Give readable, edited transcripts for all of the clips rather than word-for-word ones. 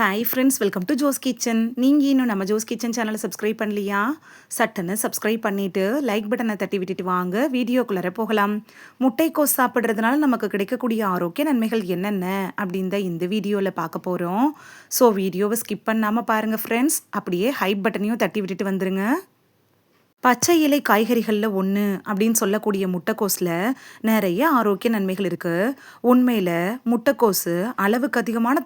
Hi friends, welcome to Jo's kitchen. நீங்கள் இன்னும் நம்ம ஜோஸ் கிச்சன் சேனலை சப்ஸ்கிரைப் பண்ணலையா? சட்டுன்னு சப்ஸ்கிரைப் பண்ணிவிட்டு லைக் பட்டனை தட்டி விட்டுட்டு வாங்க வீடியோக்குள்ளே போகலாம். முட்டைக்கோஸ் சாப்பிட்றதுனால நமக்கு கிடைக்கக்கூடிய ஆரோக்கிய நன்மைகள் என்னென்ன அப்படின்னு தான் இந்த வீடியோவில் பார்க்க போகிறோம். ஸோ வீடியோவை ஸ்கிப் பண்ணாமல் பாருங்கள் ஃப்ரெண்ட்ஸ். அப்படியே ஹைப் பட்டனையும் தட்டி விட்டுட்டு வந்துருங்க. பச்சை இலை காய்கறிகளில் ஒன்று அப்படின்னு சொல்லக்கூடிய முட்டைக்கோஸில் நிறைய ஆரோக்கிய நன்மைகள் இருக்குது. உண்மையில் முட்டைக்கோஸு அளவுக்கு அதிகமான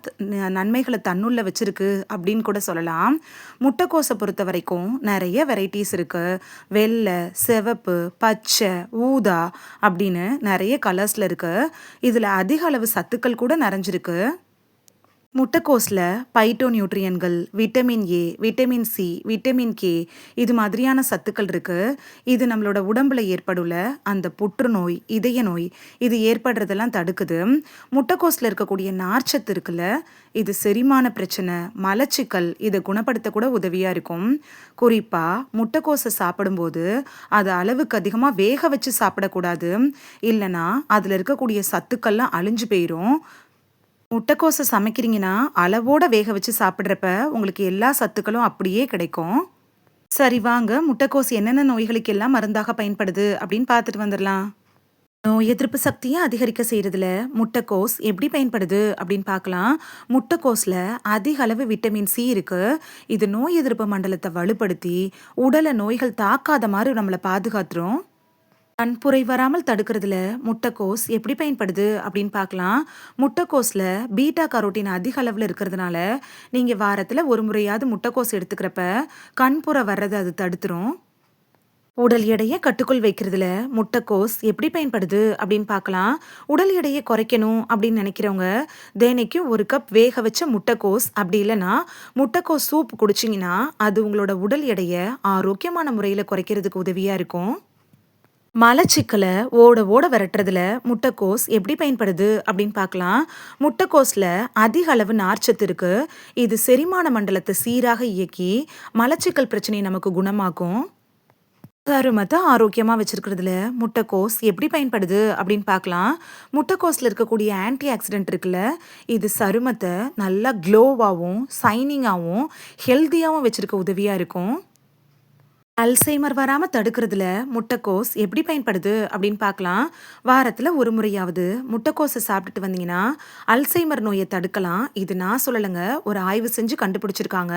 நன்மைகளை தன்னுள்ள வச்சுருக்கு அப்படின்னு கூட சொல்லலாம். முட்டைக்கோஸை பொறுத்த வரைக்கும் நிறைய வெரைட்டிஸ் இருக்குது. வெள்ளை, சிவப்பு, பச்சை, ஊதா அப்படின்னு நிறைய கலர்ஸில் இருக்குது. இதில் அதிக அளவு சத்துக்கள் கூட நிறைஞ்சிருக்கு. முட்டைக்கோஸில் பைட்டோ நியூட்ரியன்கள், vitamin A, vitamin C, vitamin K இது மாதிரியான சத்துக்கள் இருக்குது. இது நம்மளோட உடம்புல ஏற்படுள்ள அந்த புற்றுநோய், இதய நோய் இது ஏற்படுறதெல்லாம் தடுக்குது. முட்டைக்கோஸில் இருக்கக்கூடிய நார்ச்சத்து இருக்குல்ல, இது செரிமான பிரச்சனை, மலச்சிக்கல் இதை குணப்படுத்த கூட உதவியாக இருக்கும். குறிப்பாக முட்டைக்கோஸை சாப்பிடும்போது அது அளவுக்கு அதிகமாக வேக வச்சு சாப்பிடக்கூடாது. இல்லைன்னா அதில் இருக்கக்கூடிய சத்துக்கள்லாம் அழிஞ்சு போயிடும். முட்டைக்கோஸை சமைக்கிறீங்கன்னா அளவோட வேக வச்சு சாப்பிட்றப்ப உங்களுக்கு எல்லா சத்துக்களும் அப்படியே கிடைக்கும். சரி வாங்க, முட்டைக்கோஸ் என்னென்ன நோய்களுக்கு எல்லாம் மருந்தாக பயன்படுது அப்படின்னு பார்த்துட்டு வந்துடலாம். நோய் எதிர்ப்பு சக்தியை அதிகரிக்க செய்கிறதுல முட்டைக்கோஸ் எப்படி பயன்படுது அப்படின்னு பார்க்கலாம். முட்டைக்கோஸில் அதிக அளவு விட்டமின் சி இருக்குது. இது நோய் எதிர்ப்பு மண்டலத்தை வலுப்படுத்தி உடலை நோய்கள் தாக்காத மாதிரி நம்மளை பாதுகாத்துரும். கண்புரை வராமல் தடுக்கிறதுல முட்டைக்கோஸ் எப்படி பயன்படுது அப்படின்னு பார்க்கலாம். முட்டைக்கோஸில் பீட்டா கரோட்டின் அதிக அளவில் இருக்கிறதுனால நீங்கள் வாரத்தில் ஒரு முறையாவது முட்டைக்கோஸ் எடுத்துக்கிறப்ப கண்புரை வர்றது அது தடுத்துரும். உடல் எடையை கட்டுக்குள் வைக்கிறதுல முட்டைக்கோஸ் எப்படி பயன்படுது அப்படின்னு பார்க்கலாம். உடல் எடையை குறைக்கணும் அப்படின்னு நினைக்கிறவங்க தினைக்கும் ஒரு கப் வேக வச்ச முட்டைக்கோஸ் அப்படி இல்லைன்னா முட்டைக்கோஸ் சூப் குடிச்சிங்கன்னா அது உங்களோட உடல் எடையை ஆரோக்கியமான முறையில் குறைக்கிறதுக்கு உதவியாக இருக்கும். மலச்சிக்கலை ஓட ஓட விரட்டுறதுல முட்டைக்கோஸ் எப்படி பயன்படுது அப்படின்னு பார்க்கலாம். முட்டைக்கோஸில் அதிக அளவு நார்ச்சத்து இருக்குது. இது செரிமான மண்டலத்தை சீராக இயக்கி மலச்சிக்கல் பிரச்சனையை நமக்கு குணமாக்கும். சருமத்தை ஆரோக்கியமாக வச்சுருக்கிறதுல முட்டைக்கோஸ் எப்படி பயன்படுது அப்படின்னு பார்க்கலாம். முட்டைக்கோஸில் இருக்கக்கூடிய ஆன்டி ஆக்சிடென்ட் இருக்குல்ல, இது சருமத்தை நல்லா க்ளோவாகவும் சைனிங்காகவும் ஹெல்த்தியாகவும் வச்சுருக்க உதவியாக இருக்கும். அல்சைமர் வராமல் தடுக்கிறதுல முட்டைக்கோஸ் எப்படி பயன்படுது அப்படின்னு பார்க்கலாம். வாரத்தில் ஒரு முறையாவது முட்டைக்கோஸை சாப்பிட்டுட்டு வந்தீங்கன்னா அல்சைமர் நோயை தடுக்கலாம். இது நான் சொல்லலைங்க, ஒரு ஆய்வு செஞ்சு கண்டுபிடிச்சிருக்காங்க.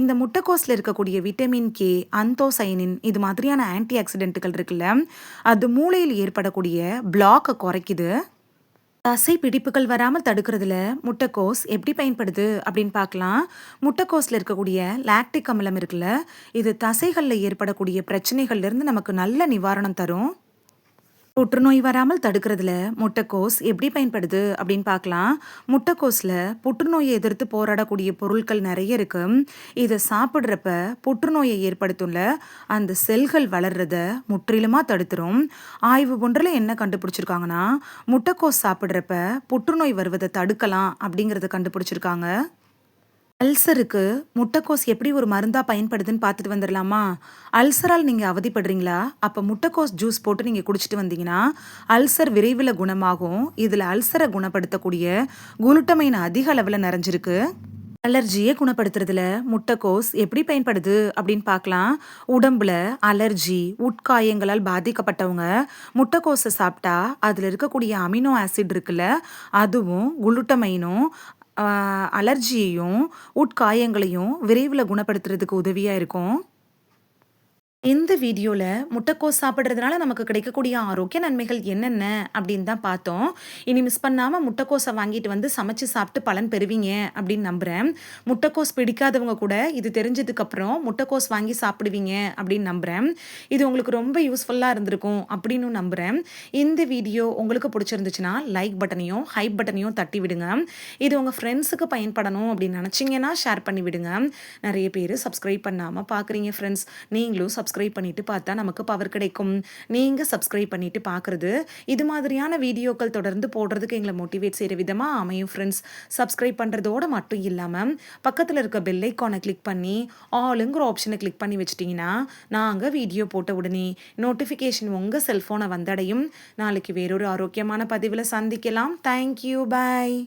இந்த முட்டைக்கோஸில் இருக்கக்கூடிய விட்டமின் கே, அந்தோசைனின் இது மாதிரியான ஆன்டி ஆக்சிடென்ட்டுகள் இருக்குல்ல, அது மூளையில் ஏற்படக்கூடிய பிளாக்கை குறைக்குது. தசை பிடிப்புகள் வராமல் தடுக்கிறதுல முட்டைக்கோஸ் எப்படி பயன்படுது அப்படின்னு பார்க்கலாம். முட்டைக்கோஸில் இருக்கக்கூடிய லாக்டிக் அமிலம் இருக்குல்ல, இது தசைகளில் ஏற்படக்கூடிய பிரச்சனைகள்லேருந்து நமக்கு நல்ல நிவாரணம் தரும். புற்றுநோய் வராமல் தடுக்கிறதுல முட்டைக்கோஸ் எப்படி பயன்படுது அப்படின்னு பார்க்கலாம். முட்டைக்கோஸில் புற்றுநோயை எதிர்த்து போராடக்கூடிய பொருட்கள் நிறைய இருக்கு. இதை சாப்பிட்றப்ப புற்றுநோயை ஏற்படுத்தும்ல அந்த செல்கள் வளர்றத முற்றிலுமாக தடுத்துரும். ஆய்வு ஒன்றில் என்ன கண்டுபிடிச்சிருக்காங்கன்னா முட்டைக்கோஸ் சாப்பிட்றப்ப புற்றுநோய் வருவதை தடுக்கலாம் அப்படிங்கிறத கண்டுபிடிச்சிருக்காங்க. அல்சருக்கு முட்டைக்கோஸ் எப்படி ஒரு மருந்தாக பயன்படுதுன்னு பார்த்துட்டு வந்துடலாமா? அல்சரால் நீங்கள் அவதிப்படுறீங்களா? அப்போ முட்டைக்கோஸ் ஜூஸ் போட்டு நீங்கள் குடிச்சிட்டு வந்தீங்கன்னா அல்சர் விரைவில் குணமாகும். இதில் அல்சரை குணப்படுத்தக்கூடிய குளுட்டமைன் அதிக அளவில் நிறைஞ்சிருக்கு. அலர்ஜியை குணப்படுத்துறதுல முட்டைக்கோஸ் எப்படி பயன்படுது அப்படின்னு பார்க்கலாம். உடம்புல அலர்ஜி, உட்காயங்களால் பாதிக்கப்பட்டவங்க முட்டைக்கோஸை சாப்பிட்டா அதில் இருக்கக்கூடிய அமினோ ஆசிட் இருக்குல்ல, அதுவும் குளுட்டமைனும் அலர்ஜியையும் உட்காயங்களையும் விரைவில் குணப்படுத்துறதுக்கு உதவியாக இருக்கும். இந்த வீடியோவில் முட்டைக்கோஸ் சாப்பிட்றதுனால நமக்கு கிடைக்கக்கூடிய ஆரோக்கிய நன்மைகள் என்னென்ன அப்படின்னு தான் பார்த்தோம். இனி மிஸ் பண்ணாமல் முட்டைக்கோஸை வாங்கிட்டு வந்து சமைச்சு சாப்பிட்டு பலன் பெறுவீங்க அப்படின்னு நம்புகிறேன். முட்டைக்கோஸ் பிடிக்காதவங்க கூட இது தெரிஞ்சதுக்கப்புறம் முட்டைக்கோஸ் வாங்கி சாப்பிடுவீங்க அப்படின்னு நம்புகிறேன். இது உங்களுக்கு ரொம்ப யூஸ்ஃபுல்லாக இருந்திருக்கும் அப்படின்னு நம்புகிறேன். இந்த வீடியோ உங்களுக்கு பிடிச்சிருந்துச்சுன்னா லைக் பட்டனையும் ஹைப் பட்டனையும் தட்டி விடுங்க. இது உங்கள் ஃப்ரெண்ட்ஸுக்கு பயன்படணும் அப்படின்னு நினச்சிங்கன்னா ஷேர் பண்ணி விடுங்க. நிறைய பேர் சப்ஸ்கிரைப் பண்ணாமல் பார்க்குறீங்க ஃப்ரெண்ட்ஸ். நீங்களும் சப்ஸ்கிரைப் பண்ணிட்டு பார்த்தா நமக்கு பவர் கிடைக்கும். நீங்க சப்ஸ்கிரைப் பண்ணிட்டு பார்க்கறது இது மாதிரியான வீடியோக்கள் தொடர்ந்து போடுறதுக்கு எங்களை மோட்டிவேட் செய்யற விதமா அமையும் ஃப்ரெண்ட்ஸ். சப்ஸ்கிரைப் பண்றதோட மட்டும் இல்லாம பக்கத்துல இருக்க பெல் ஐகானை கிளிக் பண்ணி ஆளுங்கிற ஆப்ஷனை கிளிக் பண்ணி வச்சிட்டீங்கன்னா நாங்க வீடியோ போட்ட உடனே நோட்டிஃபிகேஷன் உங்க செல்போனை வந்தடையும். நாளைக்கு வேறொரு ஆரோக்கியமான பதிவில் சந்திக்கலாம். தேங்க்யூ, பாய்.